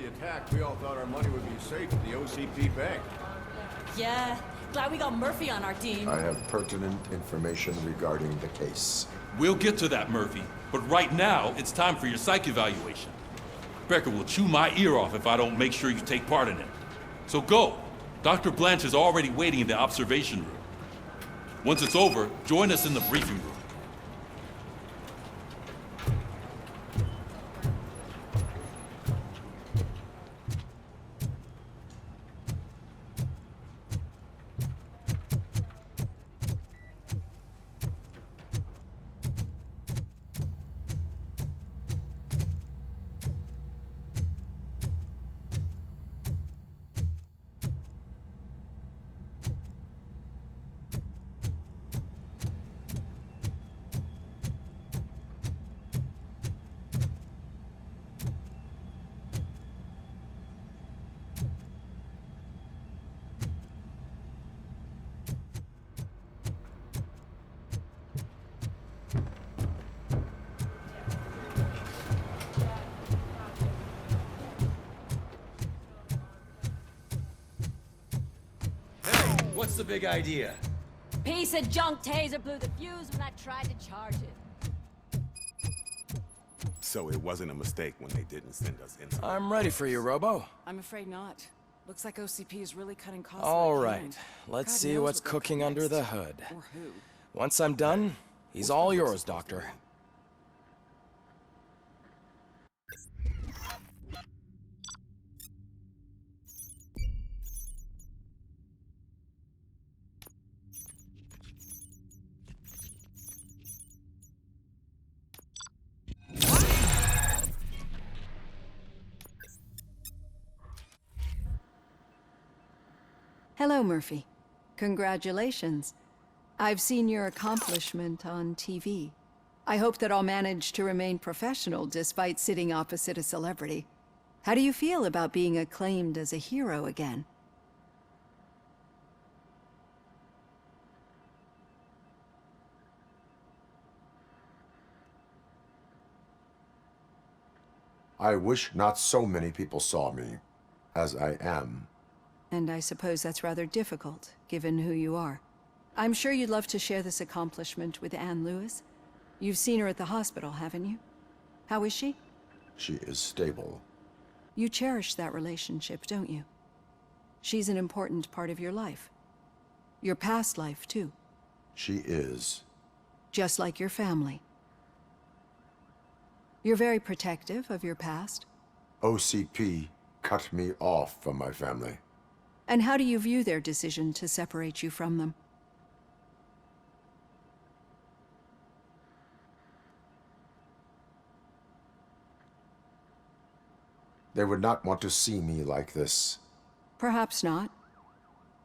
the attack, we all thought our money would be safe at the OCP bank. Yeah, glad we got Murphy on our team. I have pertinent information regarding the case. We'll get to that, Murphy. But right now, it's time for your psych evaluation. Becker will chew my ear off if I don't make sure you take part in it. So go. Dr. Blanche is already waiting in the observation room. Once it's over, join us in the briefing room. What's the big idea? Piece of junk taser blew the fuse when I tried to charge it. So it wasn't a mistake when they didn't send us in. I'm ready for you, Robo. I'm afraid not. Looks like OCP is really cutting costs. All like right, kind. let's God see knows what's what they'll cooking cut under next. the hood. Or who. Once I'm done, he's all yours, Doctor. Hello, Murphy. Congratulations. I've seen your accomplishment on TV. I hope that I'll manage to remain professional despite sitting opposite a celebrity. How do you feel about being acclaimed as a hero again? I wish not so many people saw me as I am. And I suppose that's rather difficult, given who you are. I'm sure you'd love to share this accomplishment with Anne Lewis. You've seen her at the hospital, haven't you? How is she? She is stable. You cherish that relationship, don't you? She's an important part of your life. Your past life, too. She is. Just like your family. You're very protective of your past. OCP cut me off from my family. And how do you view their decision to separate you from them? They would not want to see me like this. Perhaps not.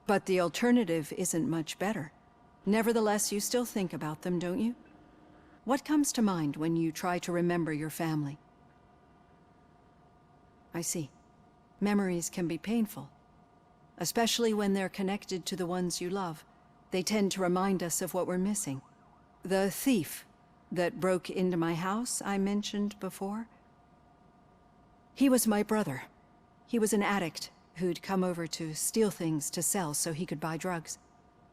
But the alternative isn't much better. Nevertheless, you still think about them, don't you? What comes to mind when you try to remember your family? I see. Memories can be painful. Especially when they're connected to the ones you love. They tend to remind us of what we're missing. The thief that broke into my house I mentioned before? He was my brother. He was an addict who'd come over to steal things to sell so he could buy drugs.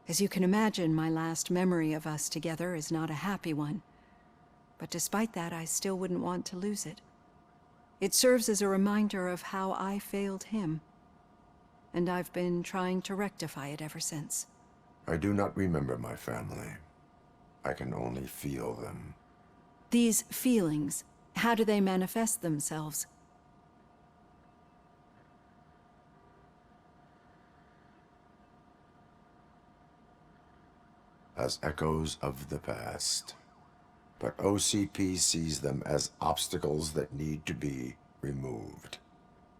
As you can imagine, my last memory of us together is not a happy one. But despite that, I still wouldn't want to lose it. It serves as a reminder of how I failed him. And I've been trying to rectify it ever since. I do not remember my family. I can only feel them. These feelings, how do they manifest themselves? As echoes of the past. But OCP sees them as obstacles that need to be removed.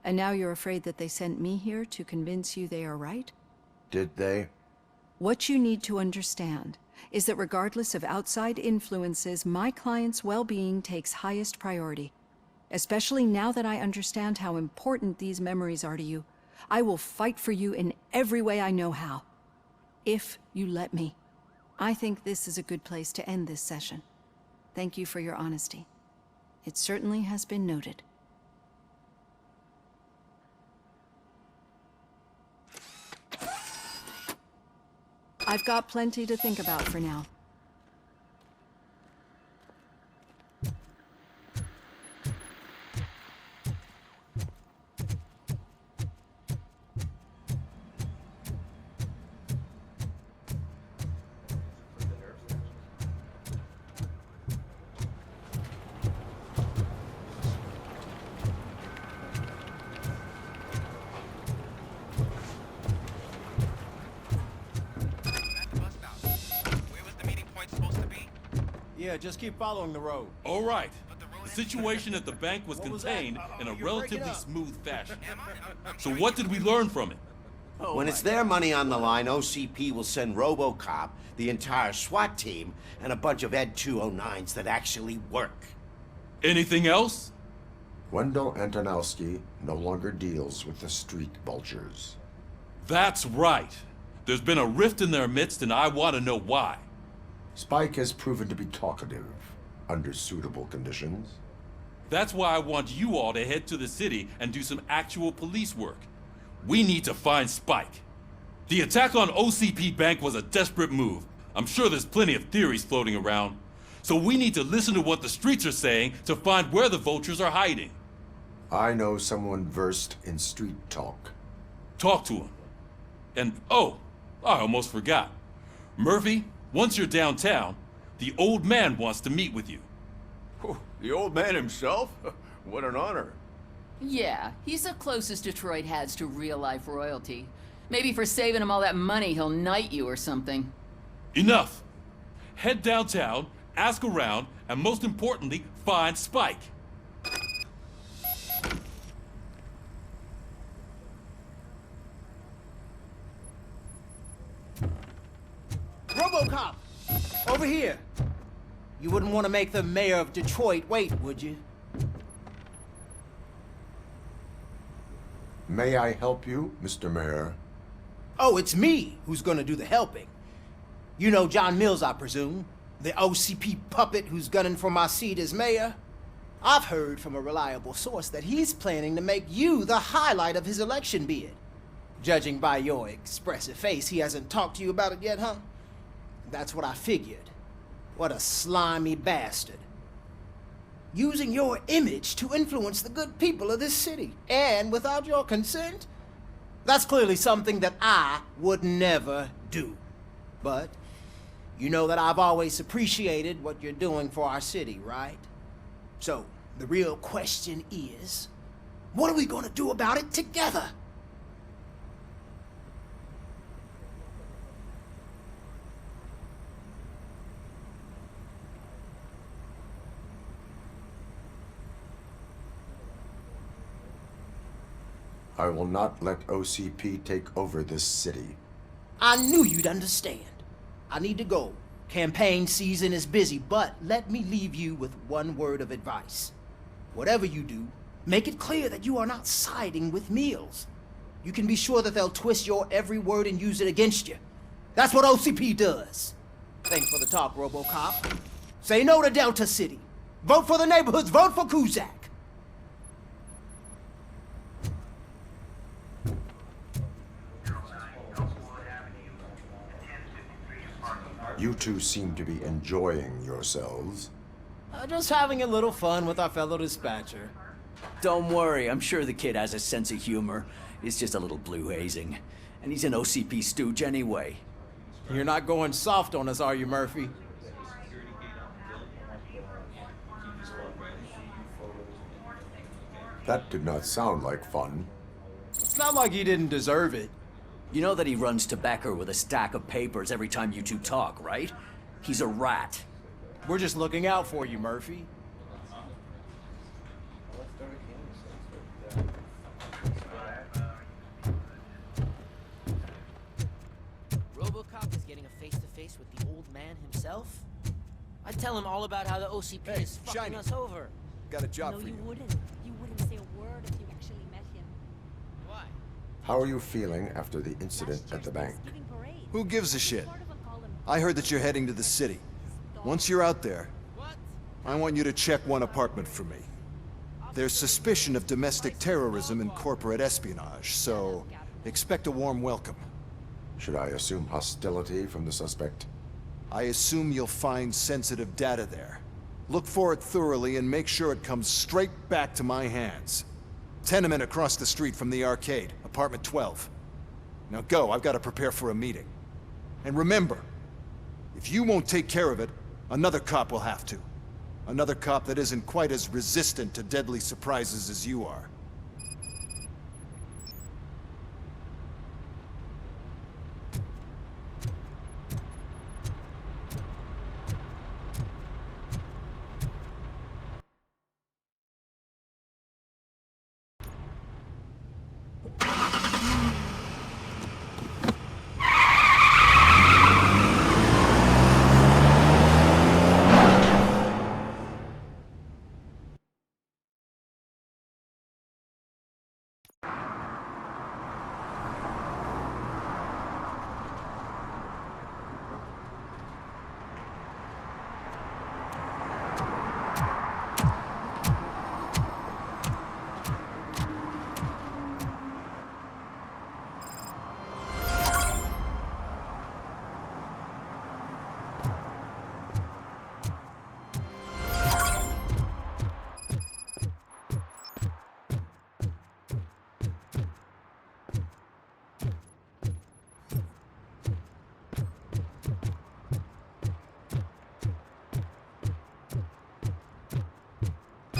And now you're afraid that they sent me here to convince you they are right? Did they? What you need to understand is that regardless of outside influences, my client's well-being takes highest priority. Especially now that I understand how important these memories are to you, I will fight for you in every way I know how. If you let me. I think this is a good place to end this session. Thank you for your honesty. It certainly has been noted. I've got plenty to think about for now. Yeah, just keep following the road. All right. The situation at the bank was contained in a relatively smooth fashion. So what did we learn from it? When it's their money on the line, OCP will send Robocop, the entire SWAT team, and a bunch of Ed 209s that actually work. Anything else? Wendell Antonowski no longer deals with the street vultures. That's right. There's been a rift in their midst, and I want to know why. Spike has proven to be talkative under suitable conditions. That's why I want you all to head to the city and do some actual police work. We need to find Spike. The attack on OCP Bank was a desperate move. I'm sure there's plenty of theories floating around. So we need to listen to what the streets are saying to find where the vultures are hiding. I know someone versed in street talk. Talk to him. And, oh, I almost forgot. Murphy, once you're downtown, the old man wants to meet with you. Whew, the old man himself? What an honor. Yeah, he's the closest Detroit has to real-life royalty. Maybe for saving him all that money, he'll knight you or something. Enough! Head downtown, ask around, and most importantly, find Spike. Robocop! Over here! You wouldn't want to make the mayor of Detroit wait, would you? May I help you, Mr. Mayor? Oh, it's me who's gonna do the helping. You know John Mills, I presume? The OCP puppet who's gunning for my seat as mayor? I've heard from a reliable source that he's planning to make you the highlight of his election bid. Judging by your expressive face, he hasn't talked to you about it yet, huh? That's what I figured. What a slimy bastard. Using your image to influence the good people of this city, and without your consent? That's clearly something that I would never do. But you know that I've always appreciated what you're doing for our city, right? So, the real question is, what are we gonna do about it together? I will not let OCP take over this city. I knew you'd understand. I need to go. Campaign season is busy, but let me leave you with one word of advice. Whatever you do, make it clear that you are not siding with Mills. You can be sure that they'll twist your every word and use it against you. That's what OCP does. Thanks for the talk, Robocop. Say no to Delta City. Vote for the neighborhoods. Vote for Kuzak. You two seem to be enjoying yourselves. Just having a little fun with our fellow dispatcher. Don't worry, I'm sure the kid has a sense of humor. It's just a little blue hazing. And he's an OCP stooge anyway. You're not going soft on us, are you, Murphy? That did not sound like fun. It's not like he didn't deserve it. You know that he runs tobacco with a stack of papers every time you two talk, right? He's a rat. We're just looking out for you, Murphy. Robocop is getting a face-to-face with the old man himself? I'd tell him all about how the OCP is fucking us over. Got a job for No, you. you wouldn't. You wouldn't say a word if you actually met him. Why? How are you feeling after the incident at the bank? Who gives a shit? I heard that you're heading to the city. Once you're out there, I want you to check one apartment for me. There's suspicion of domestic terrorism and corporate espionage, so expect a warm welcome. Should I assume hostility from the suspect? I assume you'll find sensitive data there. Look for it thoroughly and make sure it comes straight back to my hands. Tenement across the street from the arcade, apartment 12. Now go, I've got to prepare for a meeting. And remember, if you won't take care of it, another cop will have to. Another cop that isn't quite as resistant to deadly surprises as you are.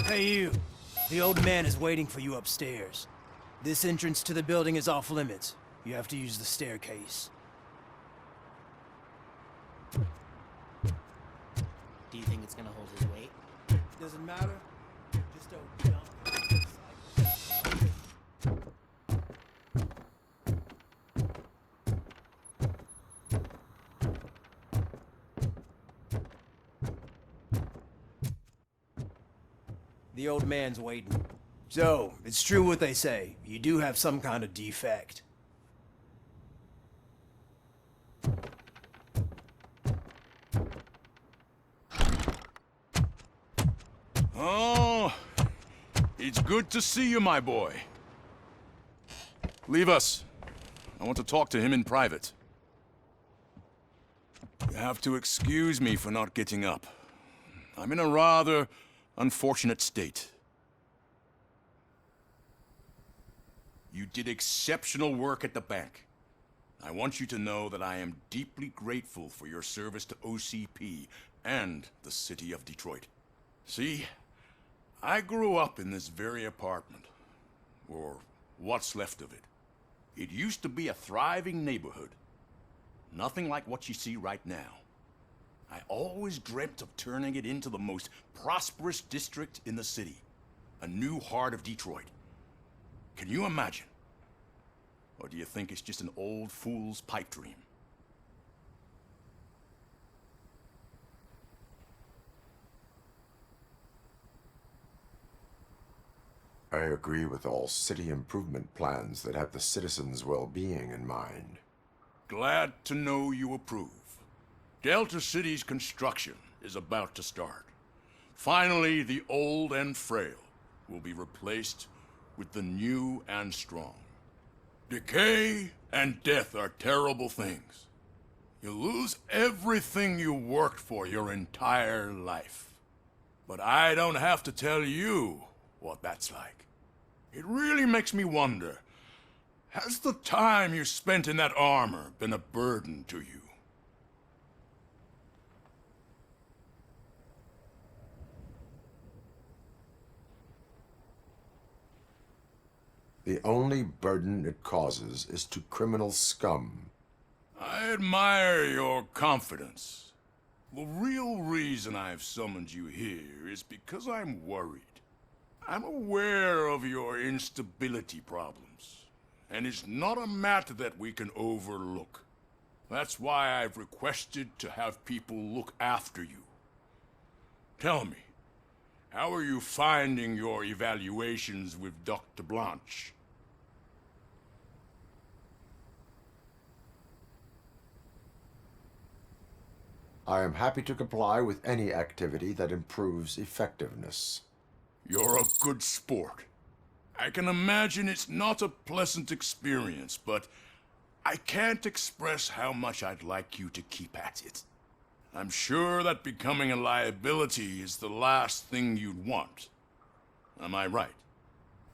Hey you, the old man is waiting for you upstairs. This entrance to the building is off limits. You have to use the staircase. Do you think it's gonna hold his weight? Doesn't matter. Just don't jump. The old man's waiting. So, it's true what they say. You do have some kind of defect. Oh, it's good to see you, my boy. Leave us. I want to talk to him in private. You have to excuse me for not getting up. I'm in a rather unfortunate state. You did exceptional work at the bank. I want you to know that I am deeply grateful for your service to OCP and the city of Detroit. See, I grew up in this very apartment, or what's left of it. It used to be a thriving neighborhood. Nothing like what you see right now. I always dreamt of turning it into the most prosperous district in the city. A new heart of Detroit. Can you imagine? Or do you think it's just an old fool's pipe dream? I agree with all city improvement plans that have the citizens' well-being in mind. Glad to know you approve. Delta City's construction is about to start. Finally, the old and frail will be replaced with the new and strong. Decay and death are terrible things. You lose everything you worked for your entire life. But I don't have to tell you what that's like. It really makes me wonder, has the time you spent in that armor been a burden to you? The only burden it causes is to criminal scum. I admire your confidence. The real reason I've summoned you here is because I'm worried. I'm aware of your instability problems, and it's not a matter that we can overlook. That's why I've requested to have people look after you. Tell me, how are you finding your evaluations with Dr. Blanche? I am happy to comply with any activity that improves effectiveness. You're a good sport. I can imagine it's not a pleasant experience, but I can't express how much I'd like you to keep at it. I'm sure that becoming a liability is the last thing you'd want. Am I right?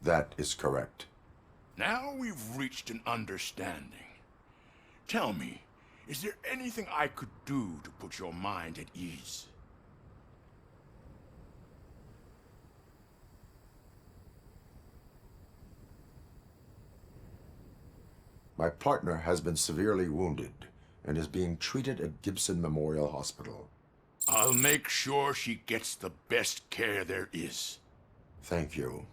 That is correct. Now we've reached an understanding. Tell me, is there anything I could do to put your mind at ease? My partner has been severely wounded and is being treated at Gibson Memorial Hospital. I'll make sure she gets the best care there is. Thank you.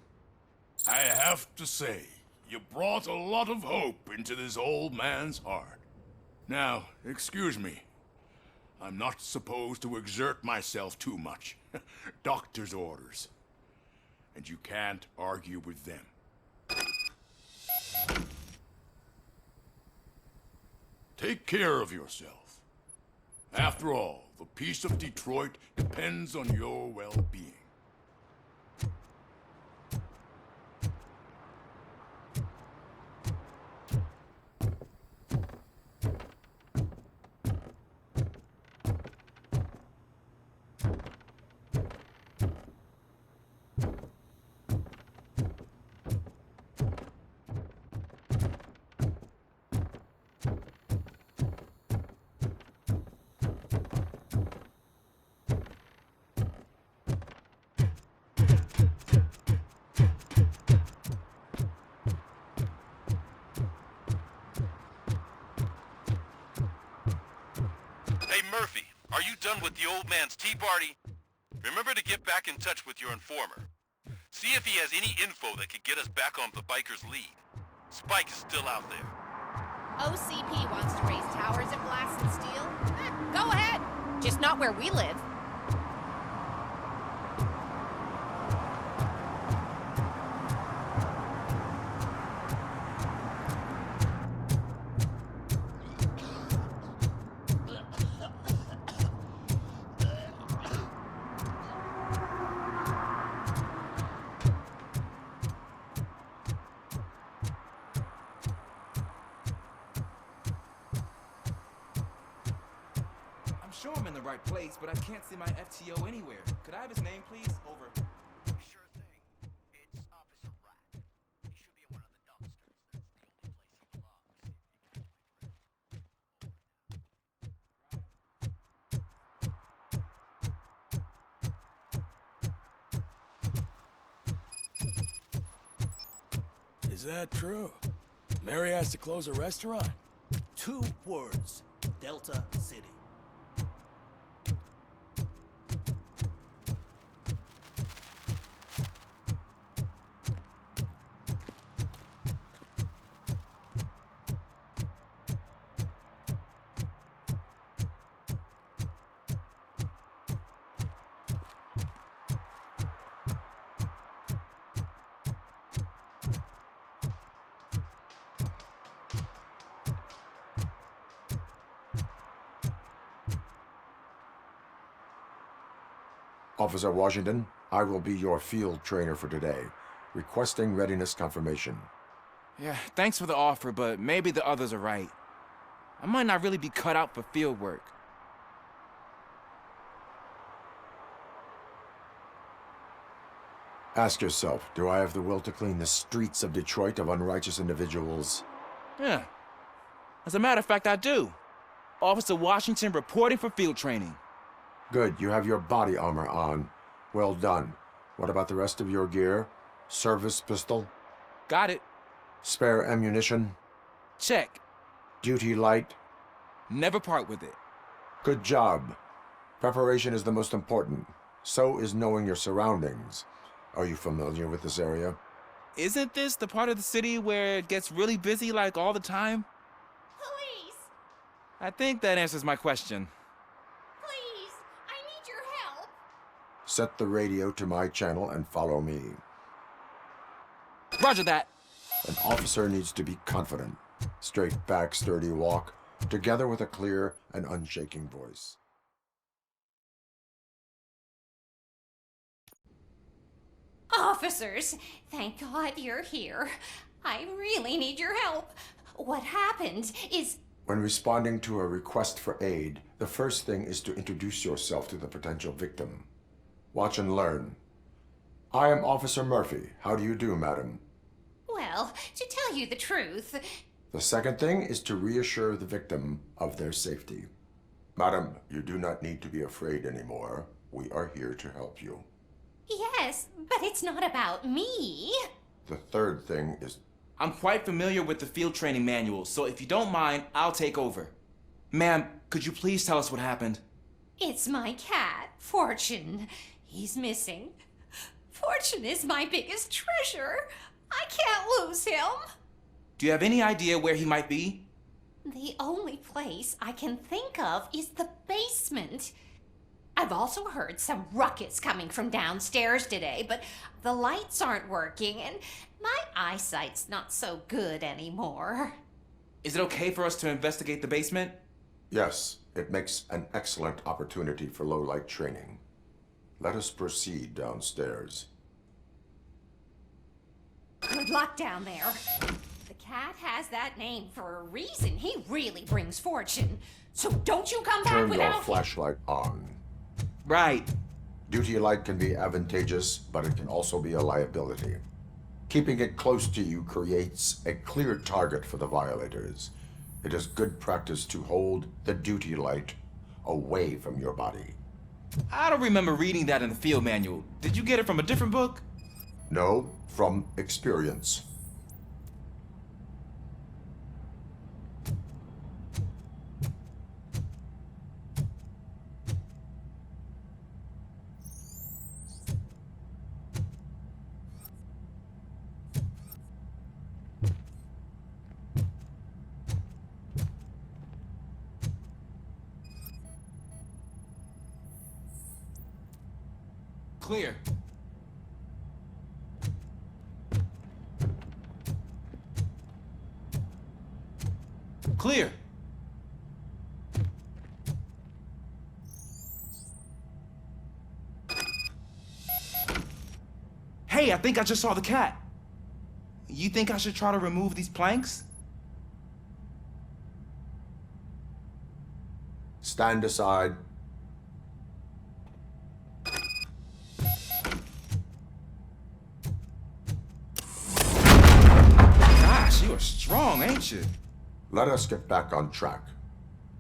I have to say, you brought a lot of hope into this old man's heart. Now, excuse me. I'm not supposed to exert myself too much. Doctor's orders. And you can't argue with them. Take care of yourself. After all, the peace of Detroit depends on your well-being. Hey, Murphy, are you done with the old man's tea party? Remember to get back in touch with your informer. See if he has any info that could get us back on the biker's lead. Spike is still out there. OCP wants to raise towers and blast and steel? Go ahead! Just not where we live. Sure I'm in the right place, but I can't see my FTO anywhere. Could I have his name, please? Over. Sure thing. It's Officer Rat. He should be in one of the dumpsters. Is That's the only place he belongs. that true? Mary has to close a restaurant? 2 words. Delta City. Officer Washington, I will be your field trainer for today. Requesting readiness confirmation. Yeah, thanks for the offer, but maybe the others are right. I might not really be cut out for field work. Ask yourself, do I have the will to clean the streets of Detroit of unrighteous individuals? Yeah. As a matter of fact, I do. Officer Washington reporting for field training. Good, you have your body armor on. Well done. What about the rest of your gear? Service pistol? Got it. Spare ammunition? Check. Duty light? Never part with it. Good job. Preparation is the most important. So is knowing your surroundings. Are you familiar with this area? Isn't this the part of the city where it gets really busy like all the time? Police! I think that answers my question. Please! I need your help! Set the radio to my channel and follow me. Roger that. An officer needs to be confident. Straight back, sturdy walk, together with a clear and unshaking voice. Officers, thank God you're here. I really need your help. what happened is... When responding to a request for aid, the first thing is to introduce yourself to the potential victim. Watch and learn. I am Officer Murphy. How do you do, madam? Well, to tell you the truth... The second thing is to reassure the victim of their safety. Madam, you do not need to be afraid anymore. We are here to help you. Yes, but it's not about me. The third thing is... I'm quite familiar with the field training manual, so if you don't mind, I'll take over. Ma'am, could you please tell us what happened? It's my cat, Fortune. He's missing. Fortune is my biggest treasure. I can't lose him. Do you have any idea where he might be? The only place I can think of is the basement. I've also heard some ruckus coming from downstairs today, but the lights aren't working and my eyesight's not so good anymore. Is it okay for us to investigate the basement? Yes, it makes an excellent opportunity for low-light training. Let us proceed downstairs. Good luck down there. The cat has that name for a reason. He really brings fortune. So don't you come back Turn without your him. flashlight on. Right. Duty light can be advantageous, but it can also be a liability. Keeping it close to you creates a clear target for the violators. It is good practice to hold the duty light away from your body. I don't remember reading that in the field manual. Did you get it from a different book? No, from experience. Clear. Clear. Hey, I think I just saw the cat. You think I should try to remove these planks? Stand aside. Gosh, you are strong, ain't you? Let us get back on track.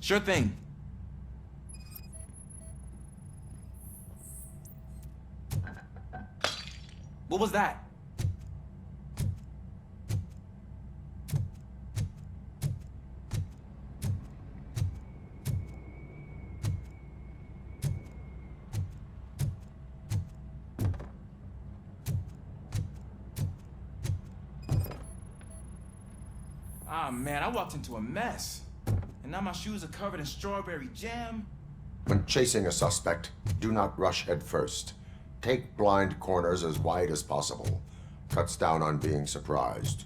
Sure thing. What was that? Ah, man, I walked into a mess. And now my shoes are covered in strawberry jam. When chasing a suspect, do not rush head first. Take blind corners as wide as possible. Cuts down on being surprised.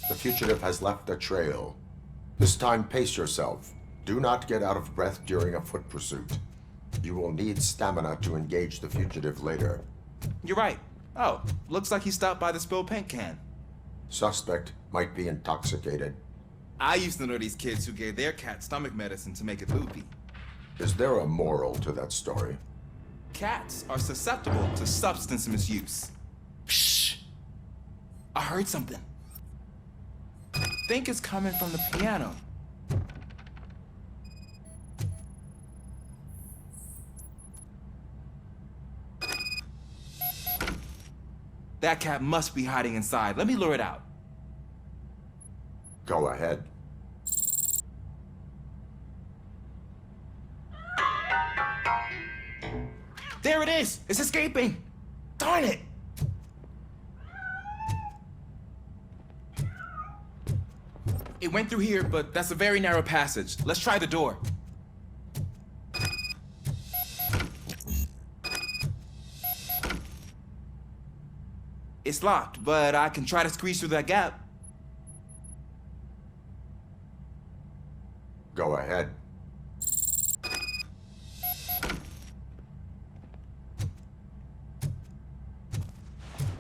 The fugitive has left a trail. This time, pace yourself. Do not get out of breath during a foot pursuit. You will need stamina to engage the fugitive later. You're right. Oh, looks like he stopped by the spilled paint can. Suspect might be intoxicated. I used to know these kids who gave their cat stomach medicine to make it loopy. Is there a moral to that story? Cats are susceptible to substance misuse. Shh! I heard something. I think it's coming from the piano. That cat must be hiding inside. Let me lure it out. Go ahead. There it is! It's escaping! Darn it! It went through here, but that's a very narrow passage. Let's try the door. It's locked, but I can try to squeeze through that gap. Go ahead.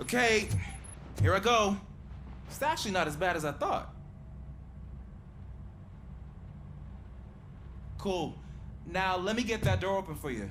Okay, here I go. It's actually not as bad as I thought. Cool. Now let me get that door open for you.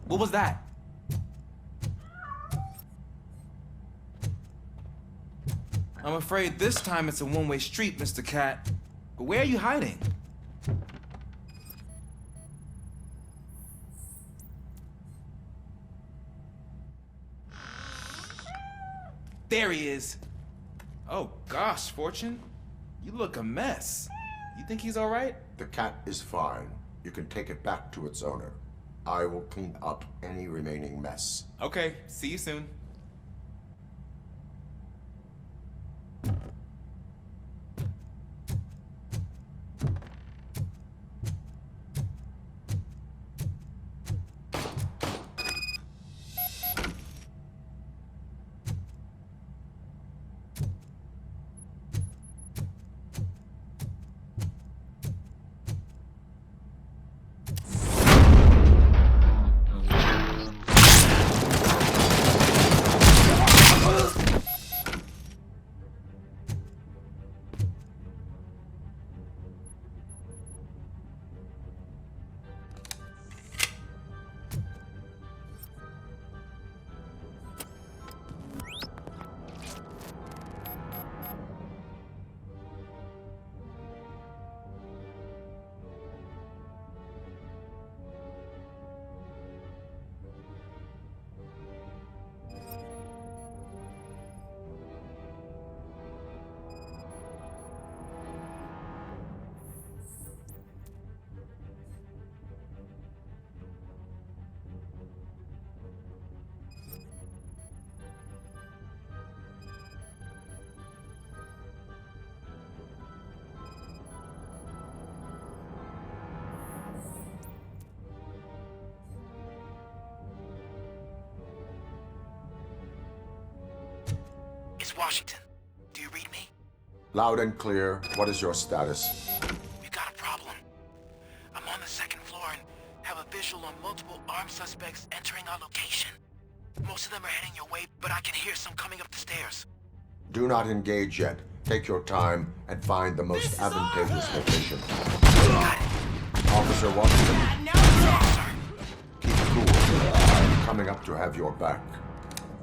What was that? I'm afraid this time it's a one-way street, Mr. Cat. But where are you hiding? There he is. Oh gosh, Fortune. You look a mess. You think he's all right? The cat is fine. You can take it back to its owner. I will clean up any remaining mess. Okay, see you soon. Washington, do you read me? Loud and clear. What is your status? We got a problem. I'm on the second floor and have a visual on multiple armed suspects entering our location. Most of them are heading your way, but I can hear some coming up the stairs. Do not engage yet. Take your time and find the most advantageous location. Officer Washington. Keep cool. I'm coming up to have your back.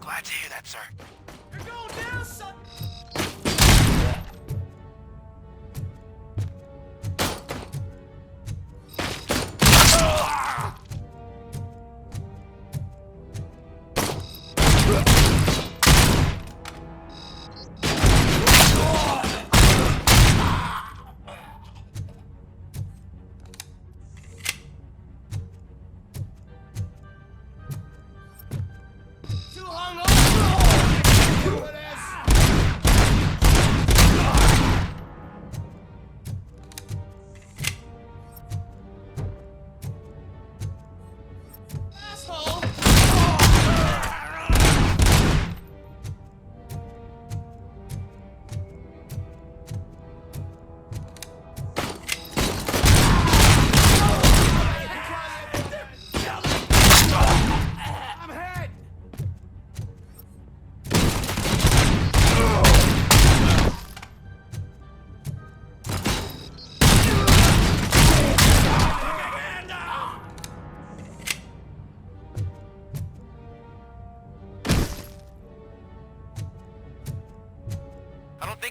Glad to hear that, sir.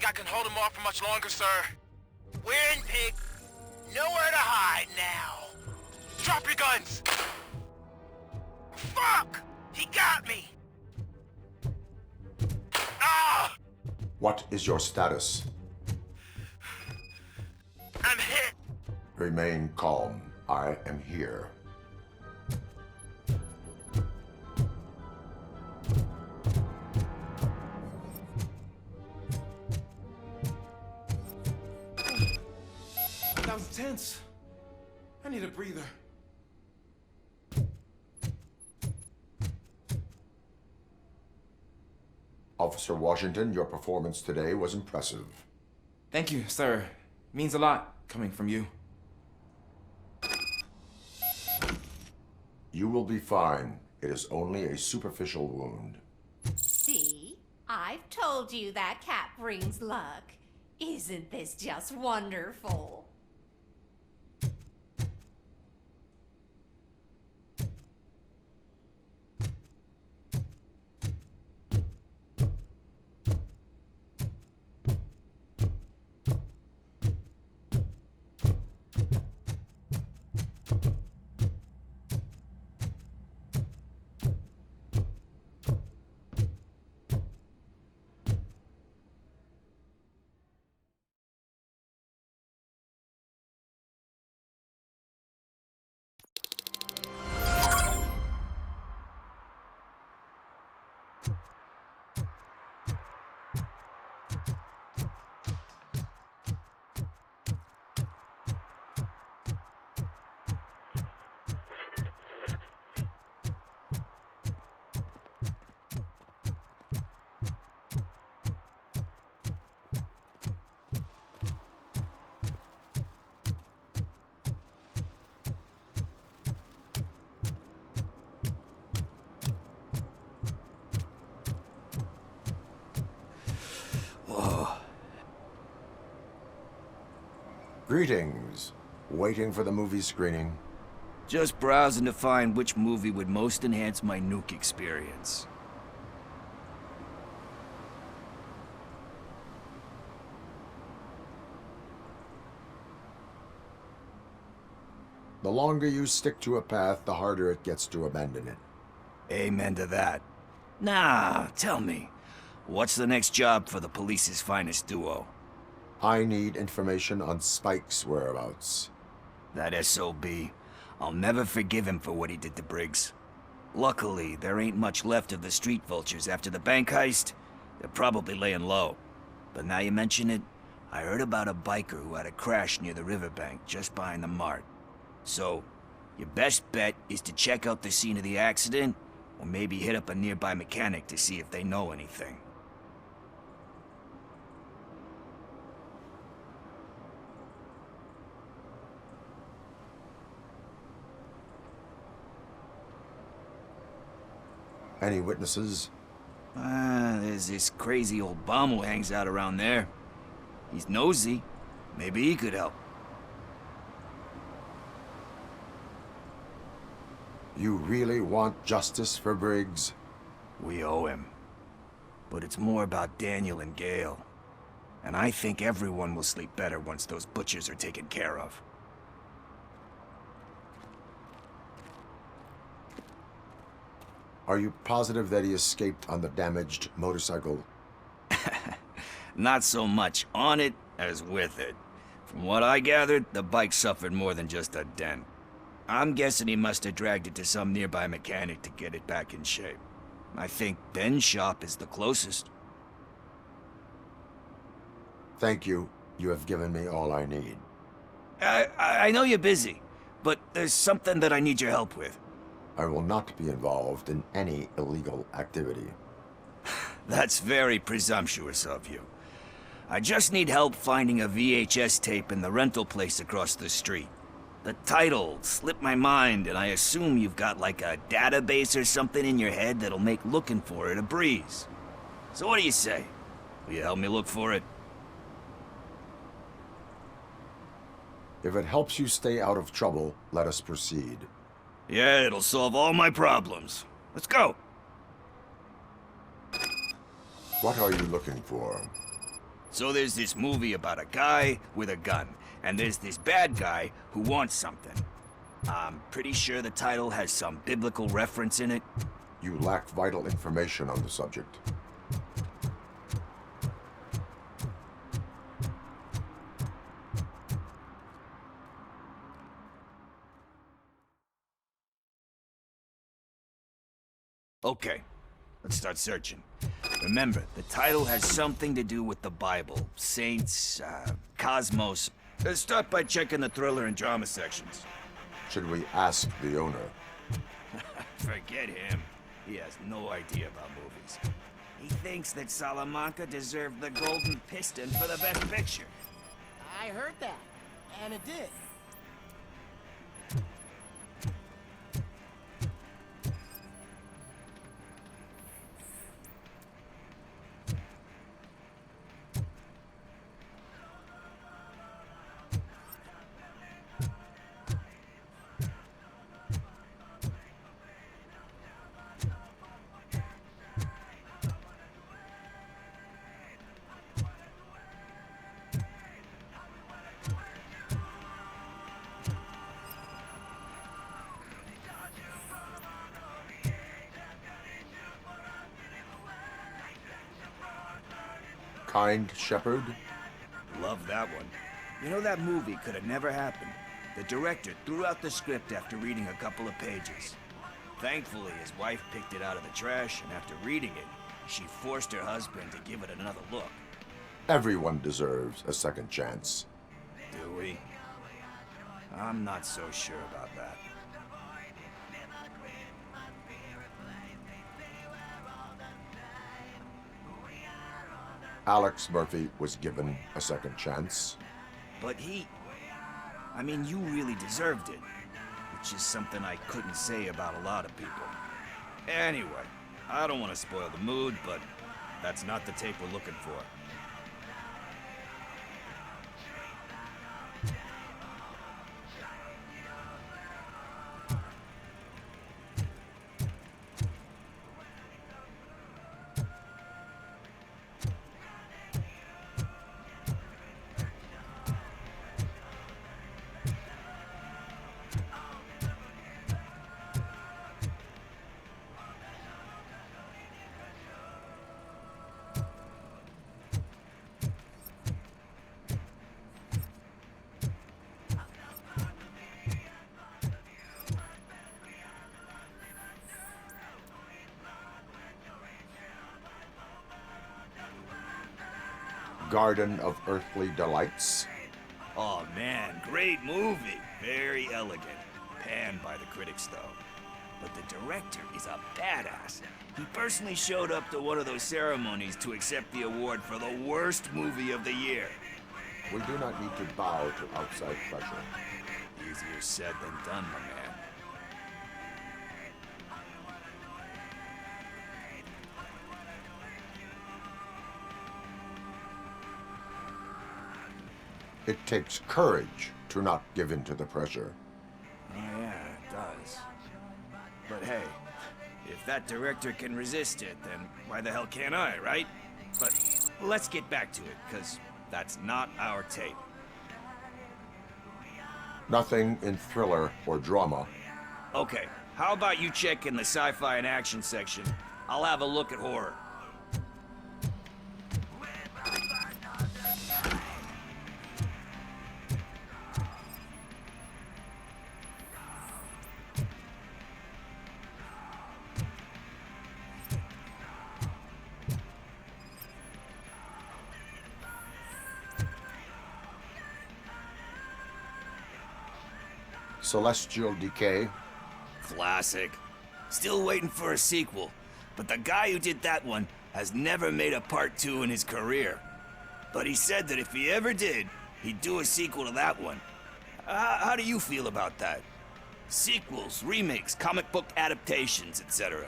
I can hold him off for much longer, sir. We're in, Pig. Nowhere to hide now. Drop your guns. Fire! Fuck! He got me! Ah! What is your status? I'm hit. Remain calm. I am here. That was tense. I need a breather. Officer Washington, your performance today was impressive. Thank you, sir. Means a lot coming from you. You will be fine. It is only a superficial wound. See? I've told you that cat brings luck. Isn't this just wonderful? Greetings. Waiting for the movie screening? Just browsing to find which movie would most enhance my nuke experience. The longer you stick to a path, the harder it gets to abandon it. Amen to that. Nah, tell me, what's the next job for the police's finest duo? I need information on Spike's whereabouts. That SOB. I'll never forgive him for what he did to Briggs. Luckily, there ain't much left of the street vultures after the bank heist. They're probably laying low. But now you mention it, I heard about a biker who had a crash near the riverbank just behind the mart. So, your best bet is to check out the scene of the accident, or maybe hit up a nearby mechanic to see if they know anything. Any witnesses? There's this crazy old bum who hangs out around there. He's nosy. Maybe he could help. You really want justice for Briggs? We owe him. But it's more about Daniel and Gale. And I think everyone will sleep better once those butchers are taken care of. Are you positive that he escaped on the damaged motorcycle? Not so much on it as with it. From what I gathered, the bike suffered more than just a dent. I'm guessing he must have dragged it to some nearby mechanic to get it back in shape. I think Ben's shop is the closest. Thank you. You have given me all I need. I know you're busy, but there's something that I need your help with. I will not be involved in any illegal activity. That's very presumptuous of you. I just need help finding a VHS tape in the rental place across the street. The title slipped my mind, and I assume you've got like a database or something in your head that'll make looking for it a breeze. So what do you say? Will you help me look for it? If it helps you stay out of trouble, let us proceed. Yeah, it'll solve all my problems. Let's go! What are you looking for? So there's this movie about a guy with a gun, and there's this bad guy who wants something. I'm pretty sure the title has some biblical reference in it. You lack vital information on the subject. Okay, let's start searching. Remember, the title has something to do with the Bible, saints, cosmos. Let's start by checking the thriller and drama sections. Should we ask the owner? Forget him. He has no idea about movies. He thinks that Salamanca deserved the Golden Piston for the Best Picture. I heard that, and it did. Kind Shepherd? Love that one. You know, that movie could have never happened. The director threw out the script after reading a couple of pages. Thankfully, his wife picked it out of the trash, and after reading it, she forced her husband to give it another look. Everyone deserves a second chance. Do we? I'm not so sure about that. Alex Murphy was given a second chance. But I mean, you really deserved it. Which is something I couldn't say about a lot of people. Anyway, I don't want to spoil the mood, but that's not the tape we're looking for. Garden of Earthly Delights. Oh man, great movie. Very elegant. Panned by the critics though. But the director is a badass. He personally showed up to one of those ceremonies to accept the award for the worst movie of the year. We do not need to bow to outside pressure. Easier said than done, my man. It takes courage to not give in to the pressure. Oh yeah, it does. But hey, if that director can resist it, then why the hell can't I, right? But let's get back to it, because that's not our tape. Nothing in thriller or drama. Okay, how about you check in the sci-fi and action section? I'll have a look at horror. Celestial Decay. Classic. Still waiting for a sequel, but the guy who did that one has never made a part 2 in his career. But he said that if he ever did, he'd do a sequel to that one. How do you feel about that? Sequels, remakes, comic book adaptations, etc.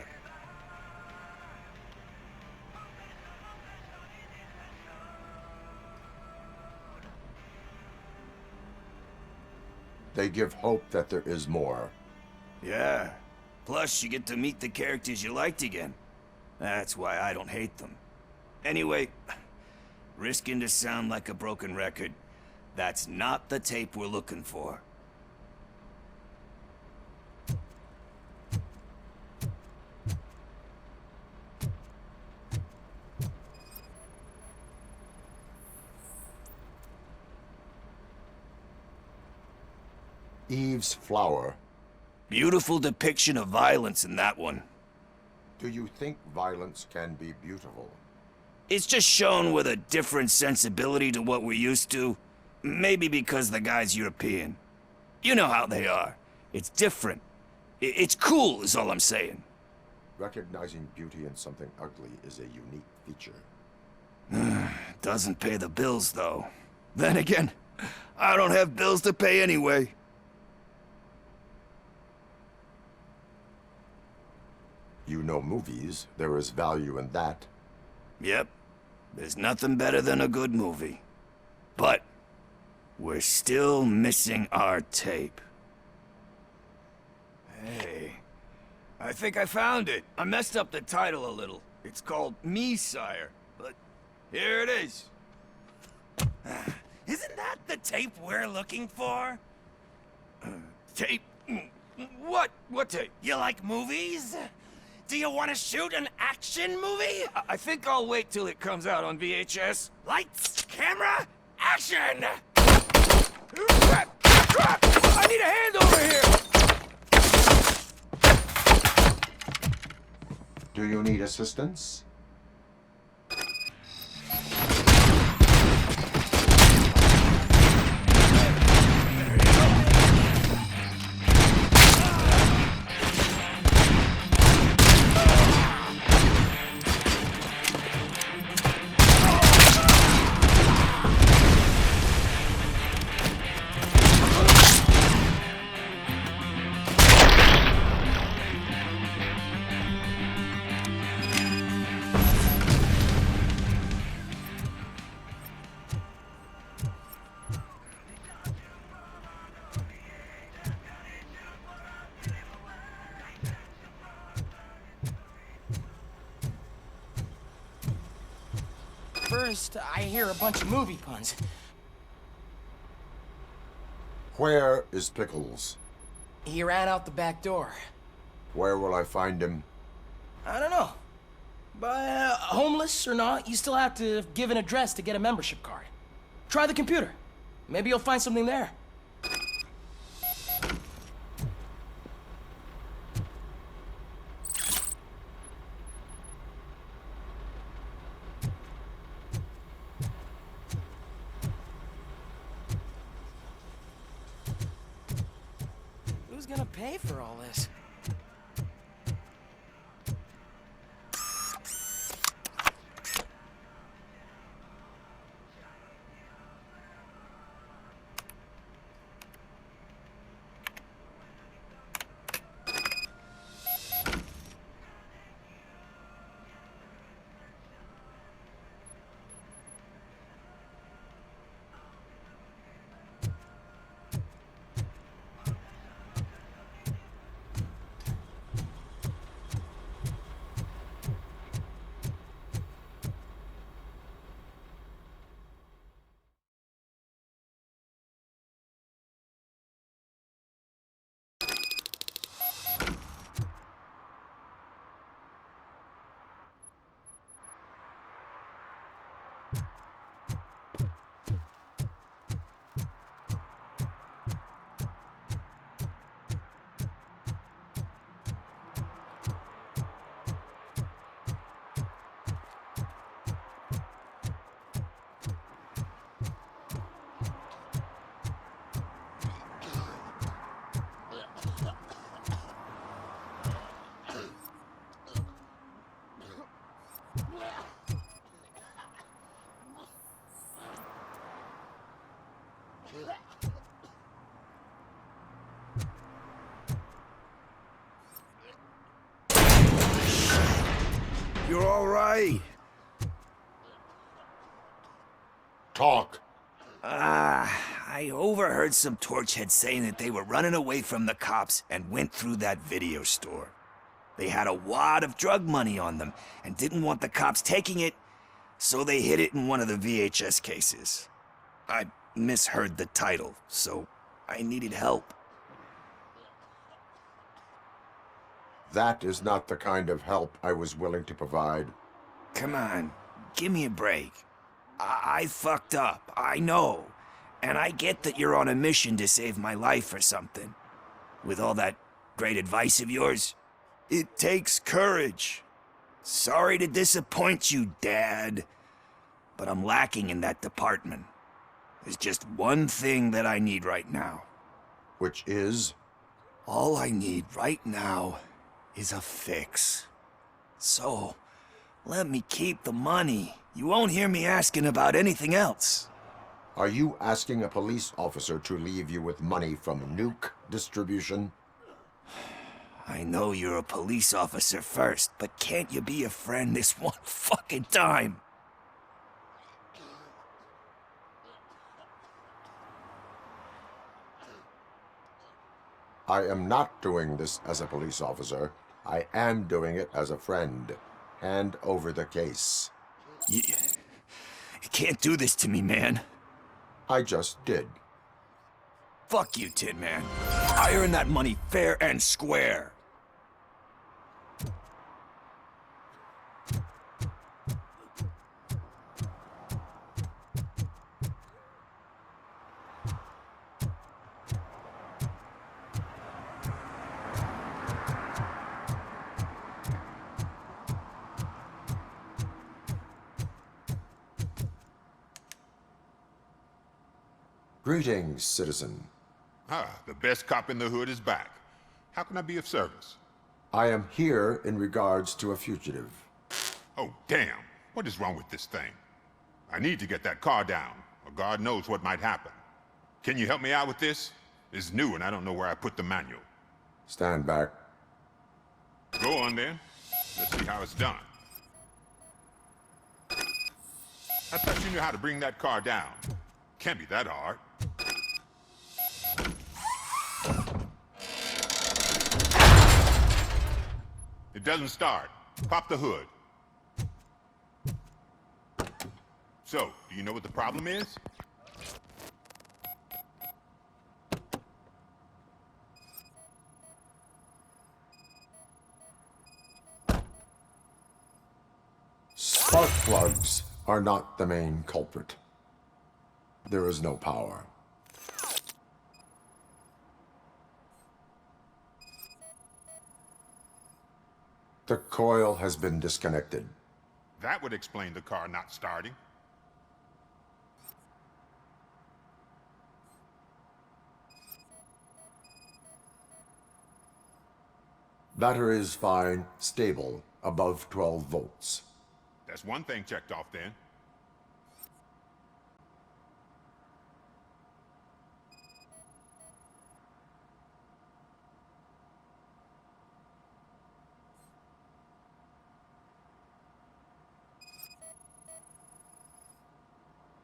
They give hope that there is more. Yeah. Plus, you get to meet the characters you liked again. That's why I don't hate them. Anyway, risking to sound like a broken record, that's not the tape we're looking for. Eve's flower. Beautiful depiction of violence in that one. Do you think violence can be beautiful? It's just shown with a different sensibility to what we're used to. Maybe because the guy's European. You know how they are. It's different. It's cool, is all I'm saying. Recognizing beauty in something ugly is a unique feature. Doesn't pay the bills, though. Then again, I don't have bills to pay anyway. You know movies. There is value in that. Yep. There's nothing better than a good movie. But we're still missing our tape. Hey, I think I found it. I messed up the title a little. It's called Me, Sire, but here it is. Isn't that the tape we're looking for? Tape? What? What tape? You like movies? Do you want to shoot an action movie? I think I'll wait till it comes out on VHS. Lights, camera, action! Crap! Crap! I need a hand over here! Do you need assistance? First, I hear a bunch of movie puns. Where is Pickles? He ran out the back door. Where will I find him? I don't know. But homeless or not, you still have to give an address to get a membership card. Try the computer. Maybe you'll find something there. Who's gonna pay for all this? You're all right. Talk. I overheard some torchheads saying that they were running away from the cops and went through that video store. They had a wad of drug money on them and didn't want the cops taking it, so they hid it in one of the VHS cases. I misheard the title, so I needed help. That is not the kind of help I was willing to provide. Come on, give me a break. I fucked up, I know. And I get that you're on a mission to save my life or something. With all that great advice of yours, it takes courage. Sorry to disappoint you, Dad, but I'm lacking in that department. There's just one thing that I need right now. Which is? All I need right now is a fix. So, let me keep the money. You won't hear me asking about anything else. Are you asking a police officer to leave you with money from nuke distribution? I know you're a police officer first, but can't you be a friend this one fucking time? I am not doing this as a police officer. I am doing it as a friend. Hand over the case. You can't do this to me, man. I just did. Fuck you, Tin Man. I earned that money fair and square. Greetings, citizen. Ah, the best cop in the hood is back. How can I be of service? I am here in regards to a fugitive. Oh, damn. What is wrong with this thing? I need to get that car down, or God knows what might happen. Can you help me out with this? It's new and I don't know where I put the manual. Stand back. Go on then. Let's see how it's done. I thought you knew how to bring that car down. Can't be that hard. It doesn't start. Pop the hood. So, do you know what the problem is? Spark plugs are not the main culprit. There is no power. The coil has been disconnected. That would explain the car not starting. Battery is fine, stable, above 12 volts. That's one thing checked off then.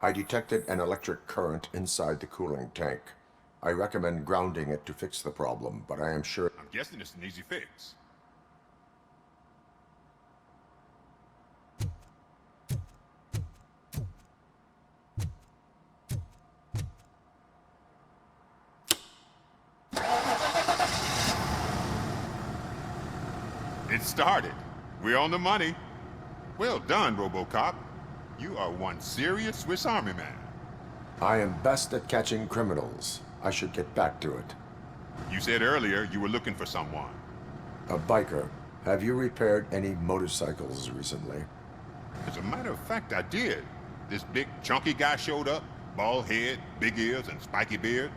I detected an electric current inside the cooling tank. I recommend grounding it to fix the problem, but I am sure... I'm guessing it's an easy fix. It started. We're on the money. Well done, Robocop. You are one serious Swiss Army man. I am best at catching criminals. I should get back to it. You said earlier you were looking for someone. A biker. Have you repaired any motorcycles recently? As a matter of fact, I did. This big, chunky guy showed up. Bald head, big ears, and spiky beard.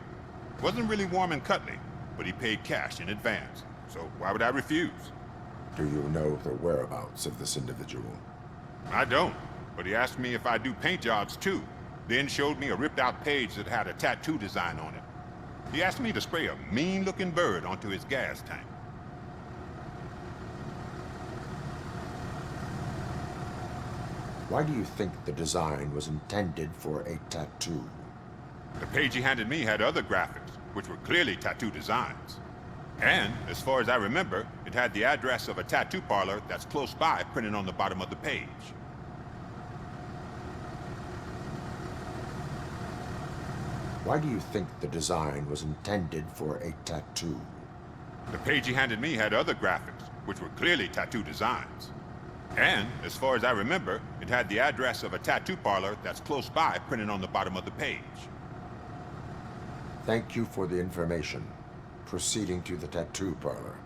Wasn't really warm and cuddly, but he paid cash in advance. So why would I refuse? Do you know the whereabouts of this individual? I don't, but he asked me if I do paint jobs too. Then showed me a ripped-out page that had a tattoo design on it. He asked me to spray a mean-looking bird onto his gas tank. Why do you think the design was intended for a tattoo? The page he handed me had other graphics, which were clearly tattoo designs. And, as far as I remember, it had the address of a tattoo parlor that's close by printed on the bottom of the page. Why do you think the design was intended for a tattoo? The page he handed me had other graphics, which were clearly tattoo designs. And, as far as I remember, it had the address of a tattoo parlor that's close by printed on the bottom of the page. Thank you for the information. Proceeding to the tattoo parlor.